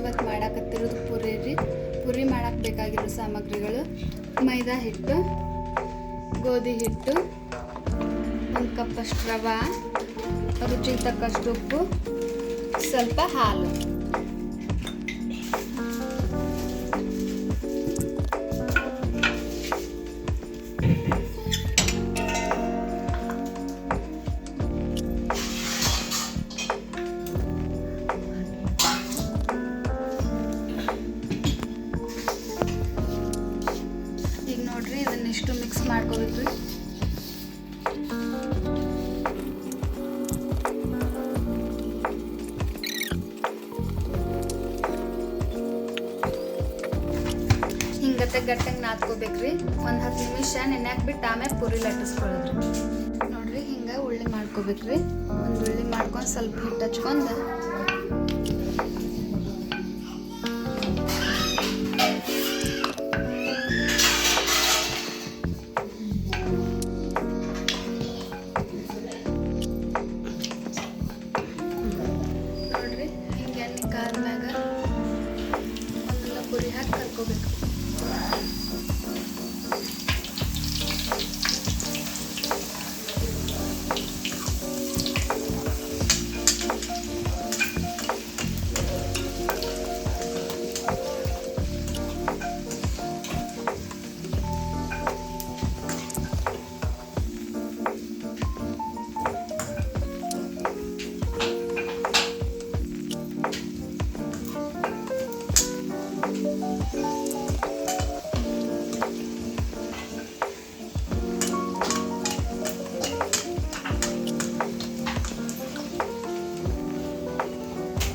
ಇವತ್ತು ಮಾಡಾಕತ್ತಿರೋದು ಪುರಿ ರೀ. ಪುರಿ ಮಾಡಕ್ಕೆ ಬೇಕಾಗಿರೋ ಸಾಮಗ್ರಿಗಳು: ಮೈದಾ ಹಿಟ್ಟು, ಗೋಧಿ ಹಿಟ್ಟು, 1 ಕಪ್ಪಷ್ಟು ರವೆ, ರುಚಿಗೆ ತಕ್ಕಷ್ಟು ಉಪ್ಪು, ಸ್ವಲ್ಪ ಹಾಲು. ಈಗ ನೋಡ್ರಿ, ಇದನ್ನಿಷ್ಟು ಮಿಕ್ಸ್ ಮಾಡ್ಕೋಬೇಕು. ಹಿಂಗತ್ತೆ ಗಟ್ಟಂಗೆ ನಾದ್ಕೋಬೇಕ್ರಿ. 10 ನಿಮಿಷ ನೆನ್ಯಾಕ್ ಬಿಟ್ಟು ಆಮೇಲೆ ಪುರಿ ಲಟ್ಟಿಸ್ಕೊಳ್ಳೋದ್ರಿ. ನೋಡ್ರಿ, ಹಿಂಗೆ ಉಳ್ಳಿ ಮಾಡ್ಕೋಬೇಕ್ರಿ. ಒಂದು ಉಳ್ಳಿ ಮಾಡ್ಕೊಂಡು ಸ್ವಲ್ಪ ಹಿಟ್ಟು ಹಚ್ಕೊಂಡು ನೋಡ್ರಿ, ಹಿಂಗೆ ಎಣ್ಣೆ ಕಾದ್ಮ್ಯಾಗ ಒಂದೆಲ್ಲ ಪುರಿ ಹಾಕಿ ಕರ್ಕೋಬೇಕು.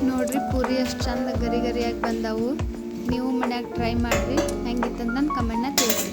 ನೋಡ್ರಿ, ಪೂರಿ ಎಷ್ಟು ಚಂದ ಗರಿ ಗರಿಯಾಗಿ ಬಂದವು. ನೀವು ಮನ್ಯಾಗ ಟ್ರೈ ಮಾಡಿರಿ. ಹೆಂಗಿತ್ತಂತ ನನ್ನ ಕಮೆಂಟ್ನ ತಿಳಿಸಿ.